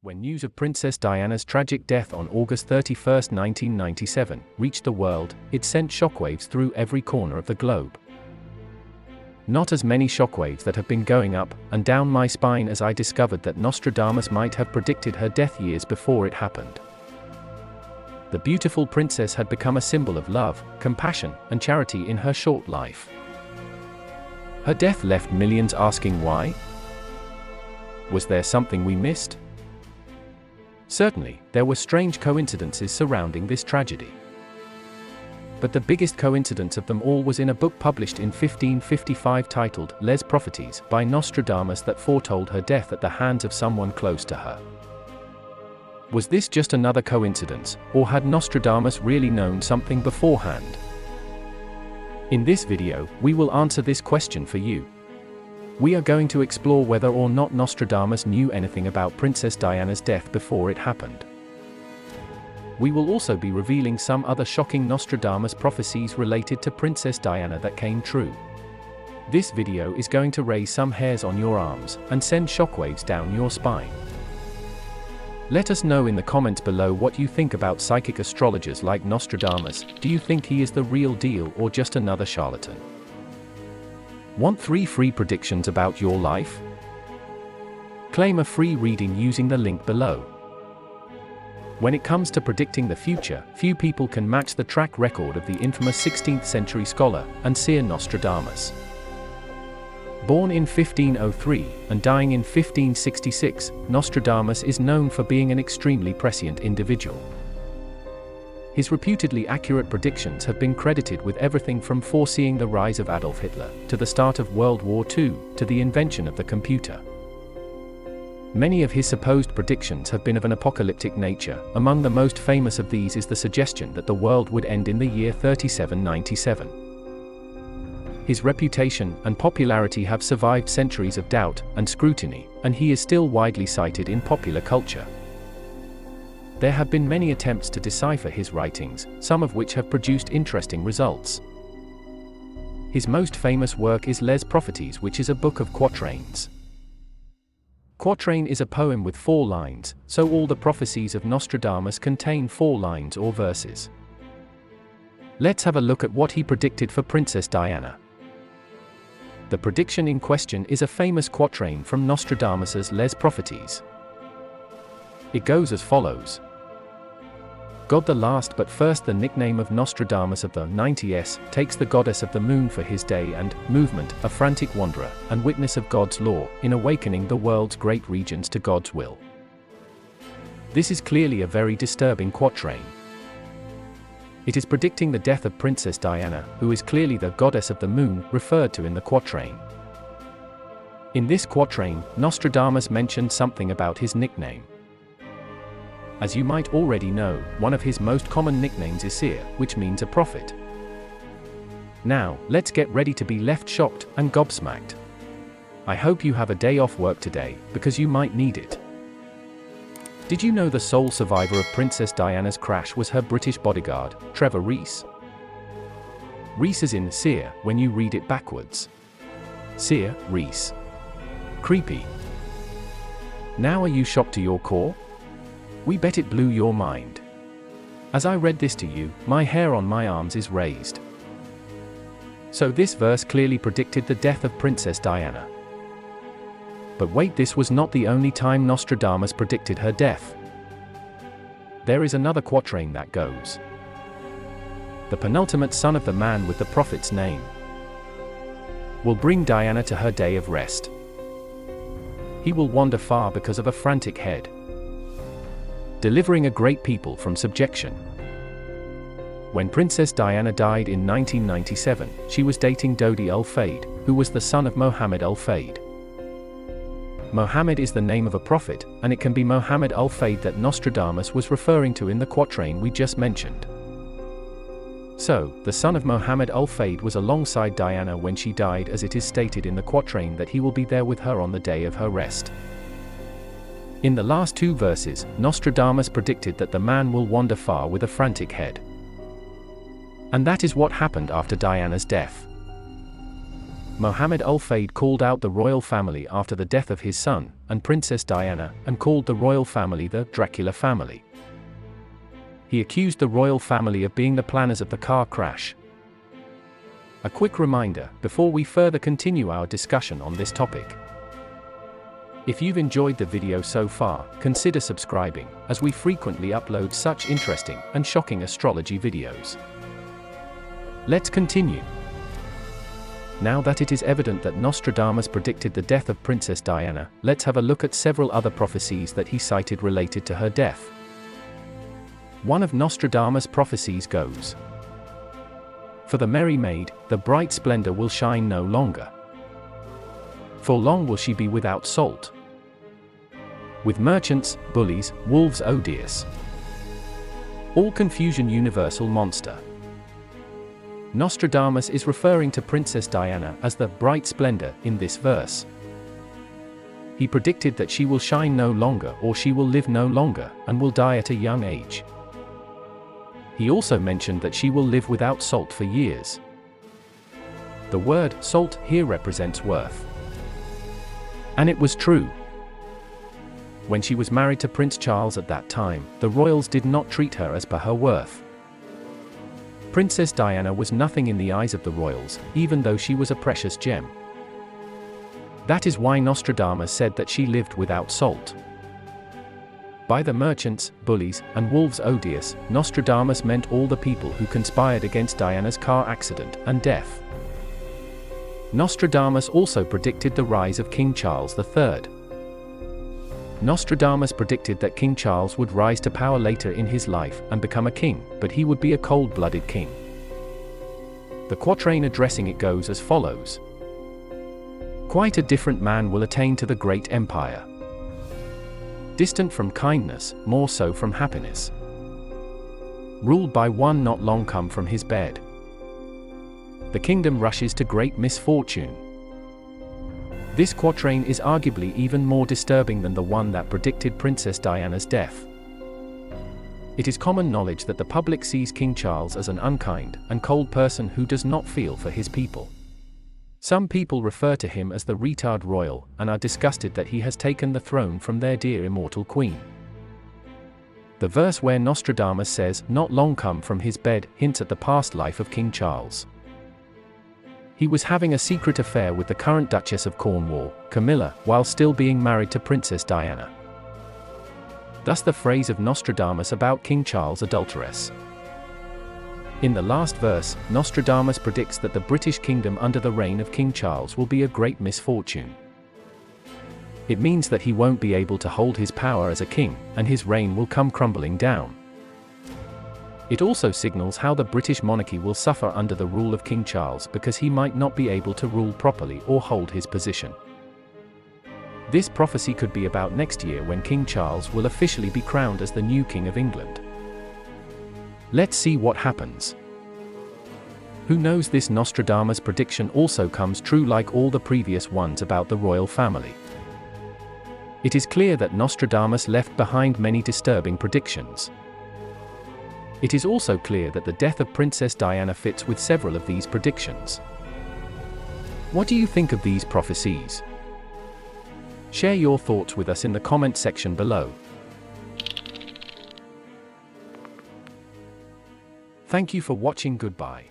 When news of Princess Diana's tragic death on August 31, 1997, reached the world, it sent shockwaves through every corner of the globe. Not as many shockwaves that have been going up and down my spine as I discovered that Nostradamus might have predicted her death years before it happened. The beautiful princess had become a symbol of love, compassion, and charity in her short life. Her death left millions asking why? Was there something we missed? Certainly, there were strange coincidences surrounding this tragedy. But the biggest coincidence of them all was in a book published in 1555 titled Les Propheties by Nostradamus that foretold her death at the hands of someone close to her. Was this just another coincidence, or had Nostradamus really known something beforehand? In this video, we will answer this question for you. We are going to explore whether or not Nostradamus knew anything about Princess Diana's death before it happened. We will also be revealing some other shocking Nostradamus prophecies related to Princess Diana that came true. This video is going to raise some hairs on your arms and send shockwaves down your spine. Let us know in the comments below what you think about psychic astrologers like Nostradamus. Do you think he is the real deal or just another charlatan? Want 3 free predictions about your life? Claim a free reading using the link below. When it comes to predicting the future, few people can match the track record of the infamous 16th century scholar and seer Nostradamus. Born in 1503 and dying in 1566, Nostradamus is known for being an extremely prescient individual. His reputedly accurate predictions have been credited with everything from foreseeing the rise of Adolf Hitler, to the start of World War II, to the invention of the computer. Many of his supposed predictions have been of an apocalyptic nature. Among the most famous of these is the suggestion that the world would end in the year 3797. His reputation and popularity have survived centuries of doubt and scrutiny, and he is still widely cited in popular culture. There have been many attempts to decipher his writings, some of which have produced interesting results. His most famous work is Les Propheties, which is a book of quatrains. Quatrain is a poem with 4 lines, so all the prophecies of Nostradamus contain 4 lines or verses. Let's have a look at what he predicted for Princess Diana. The prediction in question is a famous quatrain from Nostradamus's Les Propheties. It goes as follows. God the last but first, the nickname of Nostradamus of the 90s, takes the goddess of the moon for his day and movement, a frantic wanderer, and witness of God's law, in awakening the world's great regions to God's will. This is clearly a very disturbing quatrain. It is predicting the death of Princess Diana, who is clearly the goddess of the moon, referred to in the quatrain. In this quatrain, Nostradamus mentioned something about his nickname. As you might already know, one of his most common nicknames is seer, which means a prophet. Now, let's get ready to be left shocked and gobsmacked. I hope you have a day off work today, because you might need it. Did you know the sole survivor of Princess Diana's crash was her British bodyguard, Trevor Rees? Rees is in seer when you read it backwards. Seer, Rees. Creepy. Now are you shocked to your core? We bet it blew your mind. As I read this to you, my hair on my arms is raised. So this verse clearly predicted the death of Princess Diana. But wait, this was not the only time Nostradamus predicted her death. There is another quatrain that goes. The penultimate son of the man with the prophet's name will bring Diana to her day of rest. He will wander far because of a frantic head, delivering a great people from subjection. When Princess Diana died in 1997, she was dating Dodi al-Fayed, who was the son of Mohammed al-Fayed. Mohammed is the name of a prophet, and it can be Mohammed al-Fayed that Nostradamus was referring to in the quatrain we just mentioned. So, the son of Mohammed al-Fayed was alongside Diana when she died, as it is stated in the quatrain that he will be there with her on the day of her rest. In the last 2 verses, Nostradamus predicted that the man will wander far with a frantic head. And that is what happened after Diana's death. Mohammed al-Fayed called out the royal family after the death of his son, and Princess Diana, and called the royal family the Dracula family. He accused the royal family of being the planners of the car crash. A quick reminder, before we further continue our discussion on this topic. If you've enjoyed the video so far, consider subscribing, as we frequently upload such interesting and shocking astrology videos. Let's continue. Now that it is evident that Nostradamus predicted the death of Princess Diana, let's have a look at several other prophecies that he cited related to her death. One of Nostradamus' prophecies goes, "For the merry maid, the bright splendor will shine no longer. For long will she be without salt. With merchants, bullies, wolves odious. All confusion universal monster." Nostradamus is referring to Princess Diana as the bright splendor in this verse. He predicted that she will shine no longer, or she will live no longer, and will die at a young age. He also mentioned that she will live without salt for years. The word salt here represents worth. And it was true. When she was married to Prince Charles at that time, the royals did not treat her as per her worth. Princess Diana was nothing in the eyes of the royals, even though she was a precious gem. That is why Nostradamus said that she lived without salt. By the merchants, bullies, and wolves odious, Nostradamus meant all the people who conspired against Diana's car accident and death. Nostradamus also predicted the rise of King Charles III. Nostradamus predicted that King Charles would rise to power later in his life and become a king, but he would be a cold-blooded king. The quatrain addressing it goes as follows. "Quite a different man will attain to the great empire. Distant from kindness, more so from happiness. Ruled by one not long come from his bed. The kingdom rushes to great misfortune." This quatrain is arguably even more disturbing than the one that predicted Princess Diana's death. It is common knowledge that the public sees King Charles as an unkind and cold person who does not feel for his people. Some people refer to him as the retard royal and are disgusted that he has taken the throne from their dear immortal queen. The verse where Nostradamus says, "not long come from his bed," hints at the past life of King Charles. He was having a secret affair with the current Duchess of Cornwall, Camilla, while still being married to Princess Diana. Thus the phrase of Nostradamus about King Charles' adulteress. In the last verse, Nostradamus predicts that the British kingdom under the reign of King Charles will be a great misfortune. It means that he won't be able to hold his power as a king, and his reign will come crumbling down. It also signals how the British monarchy will suffer under the rule of King Charles because he might not be able to rule properly or hold his position. This prophecy could be about next year when King Charles will officially be crowned as the new King of England. Let's see what happens. Who knows, this Nostradamus prediction also comes true like all the previous ones about the royal family. It is clear that Nostradamus left behind many disturbing predictions. It is also clear that the death of Princess Diana fits with several of these predictions. What do you think of these prophecies? Share your thoughts with us in the comment section below. Thank you for watching. Goodbye.